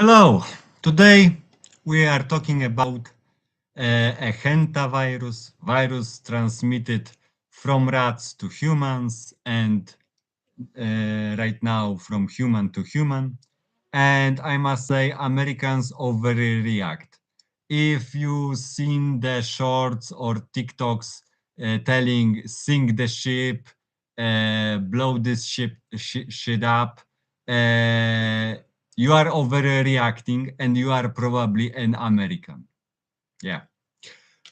Hello, today we are talking about a Hantavirus virus transmitted from rats to humans and right now from human to human. And I must say, Americans overreact. If you've seen the shorts or TikToks telling sink the ship, blow this shit up, uh, you are overreacting and you are probably an American. Yeah.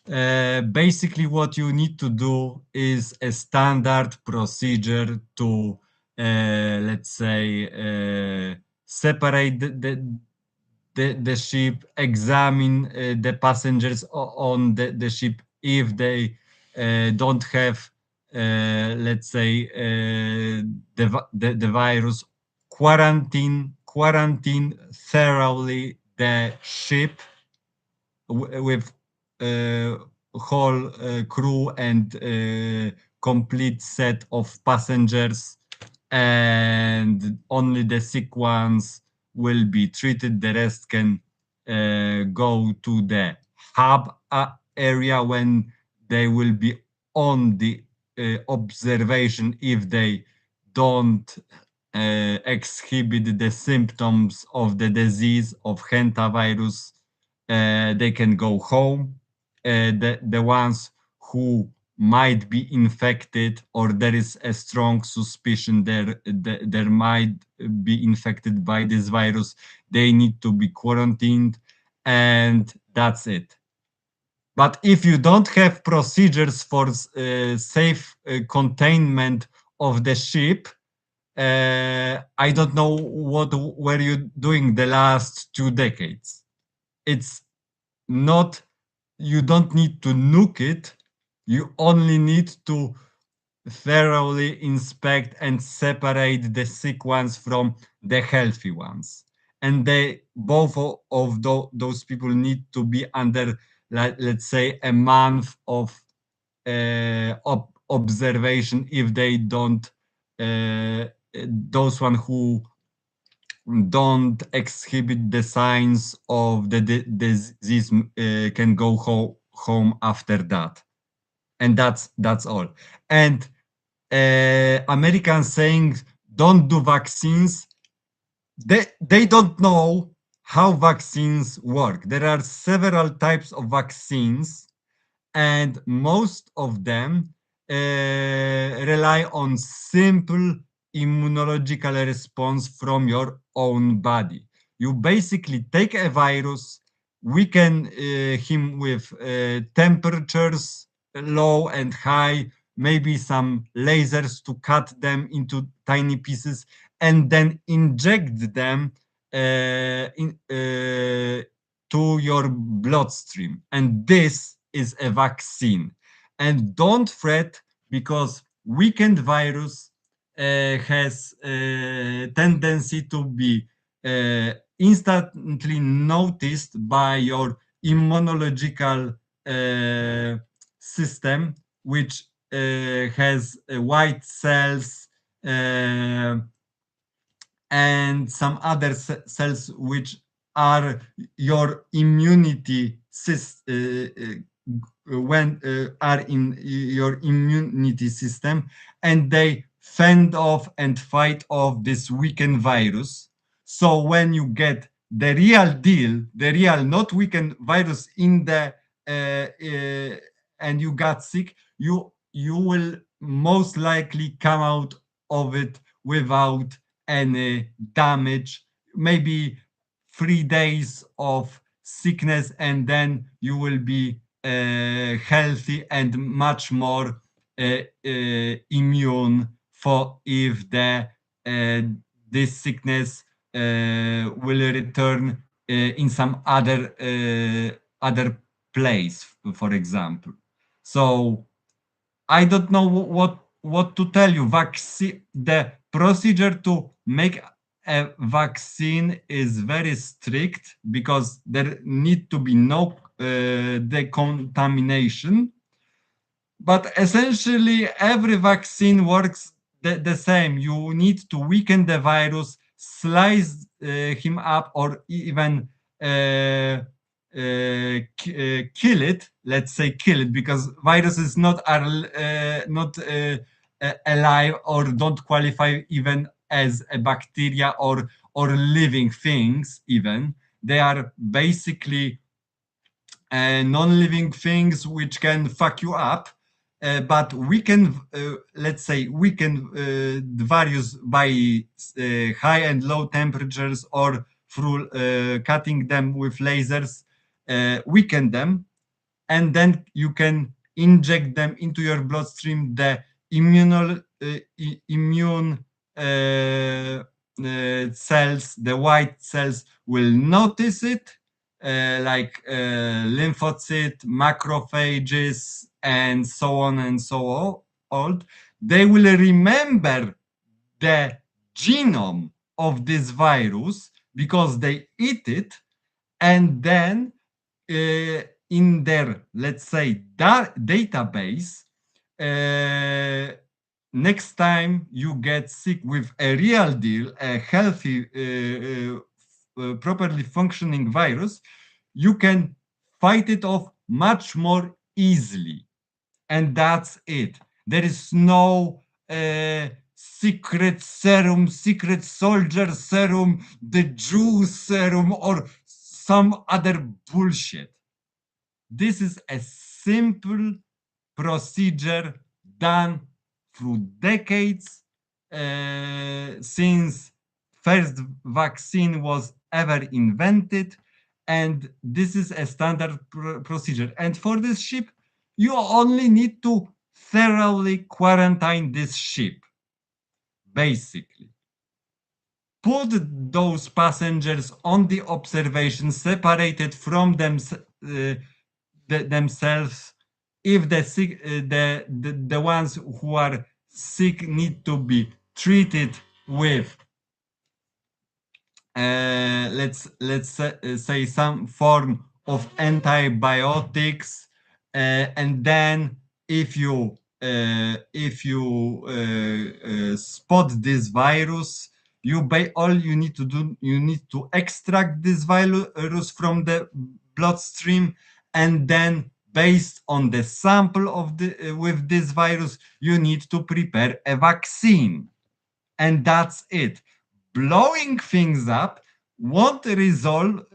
Basically, what you need to do is a standard procedure to, let's say, separate the ship, examine the passengers on the ship if they don't have, let's say, the virus, quarantine thoroughly the ship with whole crew and complete set of passengers, and only the sick ones will be treated. The rest can go to the hub area when they will be on the observation. If they don't exhibit the symptoms of the disease of hantavirus, they can go home. The ones who might be infected, or there is a strong suspicion there might be infected by this virus, they need to be quarantined, and that's it. But if you don't have procedures for safe containment of the ship, I don't know what were you doing the last 2 decades. It's not, you don't need to nuke it, you only need to thoroughly inspect and separate the sick ones from the healthy ones. And they both of those people need to be under, let's say, a month of observation. If they don't, those one who don't exhibit the signs of the disease can go home after that, and that's all. And Americans saying don't do vaccines, they don't know how vaccines work. There are several types of vaccines, and most of them rely on simple immunological response from your own body. You basically take a virus, weaken him with temperatures low and high, maybe some lasers to cut them into tiny pieces, and then inject them to your bloodstream. And this is a vaccine. And don't fret, because weakened virus has a tendency to be instantly noticed by your immunological system, which has white cells uh, and some other cells which are your immunity when are in your immunity system, and they fend off and fight off this weakened virus. So when you get the real deal, the real not weakened virus in the and you got sick, you will most likely come out of it without any damage, maybe 3 days of sickness, and then you will be healthy and much more immune for if the this sickness will return in some other place, for example. So I don't know what to tell you. Vaccine, the procedure to make a vaccine is very strict, because there need to be no decontamination. But essentially, every vaccine works the same. You need to weaken the virus, slice him up, or even kill it. Let's say kill it, because viruses not alive, or don't qualify even as a bacteria or living things. Even they are basically non-living things which can fuck you up. But we can, let's say, we can the various by high and low temperatures, or through cutting them with lasers, weaken them, and then you can inject them into your bloodstream. The immune cells, the white cells, will notice it, like lymphocyte, macrophages, and so on and so on. They will remember the genome of this virus because they eat it, and then in their, let's say, database, uh, next time you get sick with a real deal, a healthy, properly functioning virus, you can fight it off much more easily. And that's it. There is no secret serum, secret soldier serum, the Jew serum, or some other bullshit. This is a simple procedure done through decades, since first vaccine was ever invented, and this is a standard procedure. And for this ship, you only need to thoroughly quarantine this ship, basically. Put those passengers on the observation, separated from themselves. If the ones who are sick need to be treated with, let's say, some form of antibiotics, and then if you spot this virus, all you need to do, you need to extract this virus from the bloodstream, and then based on the sample of the with this virus, you need to prepare a vaccine, and that's it. Blowing things up won't resolve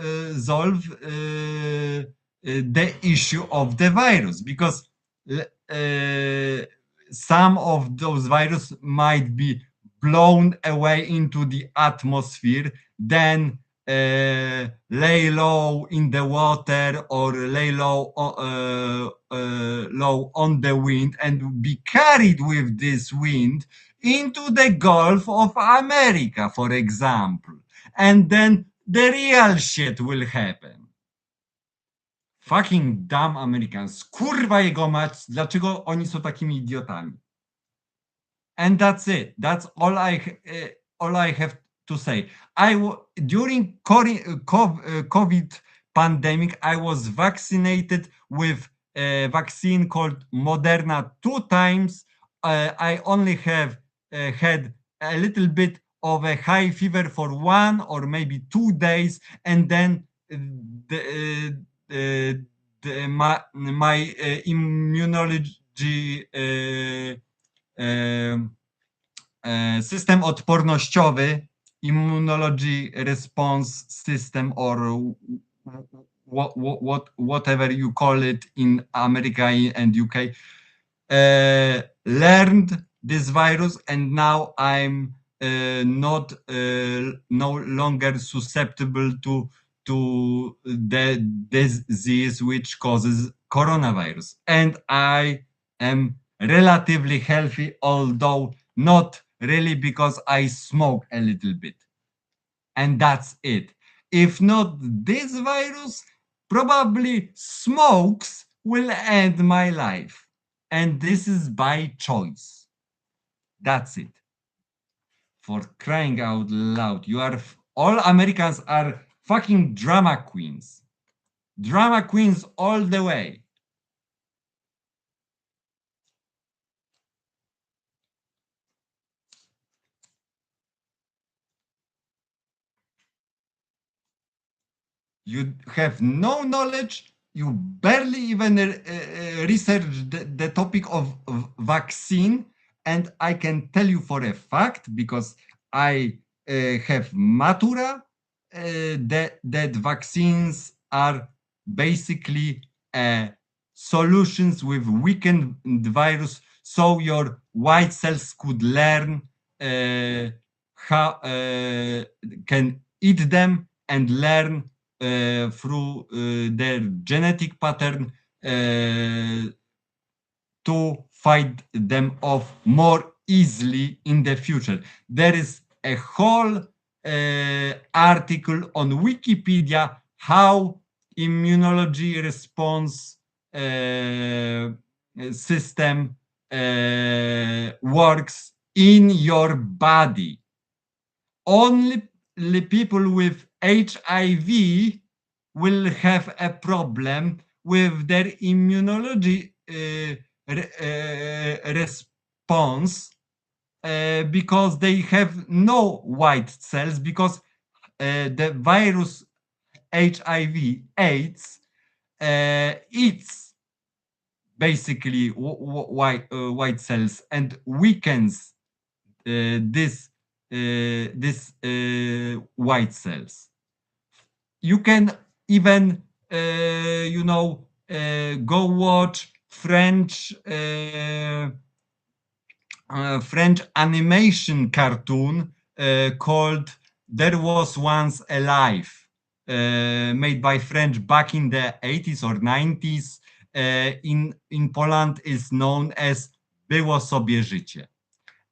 the issue of the virus, because some of those virus might be blown away into the atmosphere, then lay low in the water, or lay low on the wind, and be carried with this wind into the Gulf of America, for example. And then the real shit will happen. Fucking dumb Americans. Kurwa jego mać, dlaczego oni są takimi idiotami? And that's it. That's all I have to say. During COVID pandemic, I was vaccinated with a vaccine called Moderna 2 times. I only have had a little bit of a high fever for 1 or maybe 2 days, and then my immunology system odpornościowy, immunology response system, or whatever you call it in America and UK, learned this virus, and now I'm not no longer susceptible to the disease which causes coronavirus, and I am relatively healthy, although not really, because I smoke a little bit, and that's it. If not this virus, probably smokes will end my life, and this is by choice. That's it. For crying out loud, all Americans are fucking drama queens. Drama queens all the way. You have no knowledge. You barely even research the topic of vaccine. And I can tell you for a fact, because I have Matura, that vaccines are basically solutions with weakened virus, so your white cells could learn how can eat them and learn through their genetic pattern to fight them off more easily in the future. There is a whole article on Wikipedia how immunology response system works in your body. Only people with HIV will have a problem with their immunology response because they have no white cells, because the virus HIV AIDS eats basically white cells and weakens this white cells. You can even go watch French animation cartoon called There Was Once a Life, made by French back in the 80s or 90s. In Poland is known as Było sobie życie.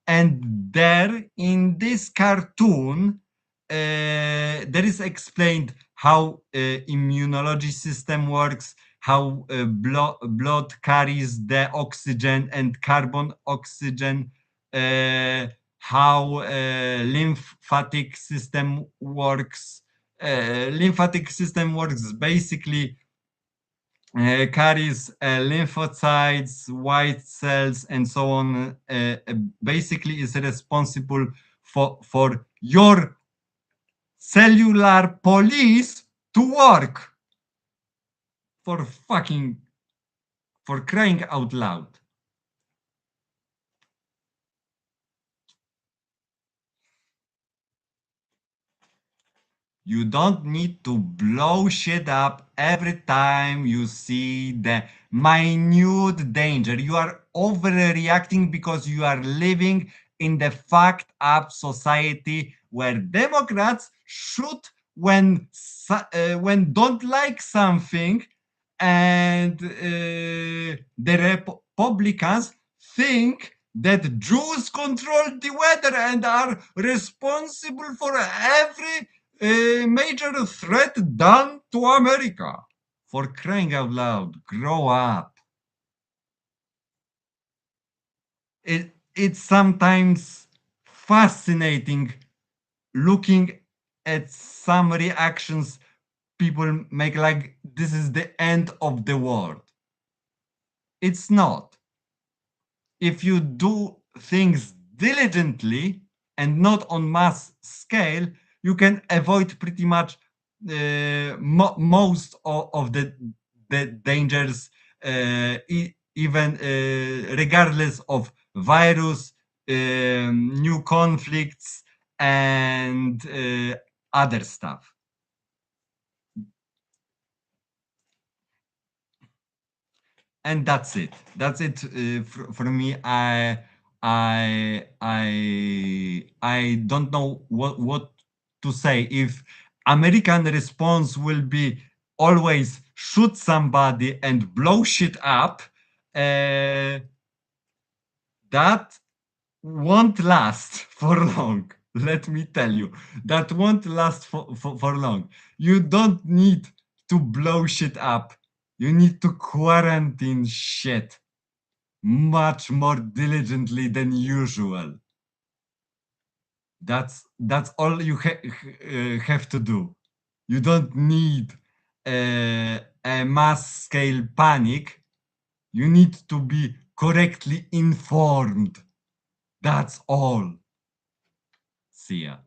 And there in this cartoon, there is explained how immunology system works, how blood carries the oxygen and carbon oxygen, how lymphatic system works. Lymphatic system works basically carries lymphocytes, white cells, and so on. Basically, is responsible for your cellular police to work. For crying out loud. You don't need to blow shit up every time you see the minute danger. You are overreacting because you are living in the fucked up society where Democrats shoot when don't like something, and the Republicans think that Jews control the weather and are responsible for every major threat done to America. For crying out loud, grow up. It's sometimes fascinating looking at some reactions people make, like this is the end of the world. It's not. If you do things diligently and not on mass scale, you can avoid pretty much most of the dangers, even regardless of virus, new conflicts, and other stuff. And that's it for me. I don't know what to say. If American response will be always shoot somebody and blow shit up, that won't last for long. Let me tell you, that won't last for long. You don't need to blow shit up. You need to quarantine shit much more diligently than usual. That's all you have to do. You don't need a mass scale panic. You need to be correctly informed. That's all. See ya.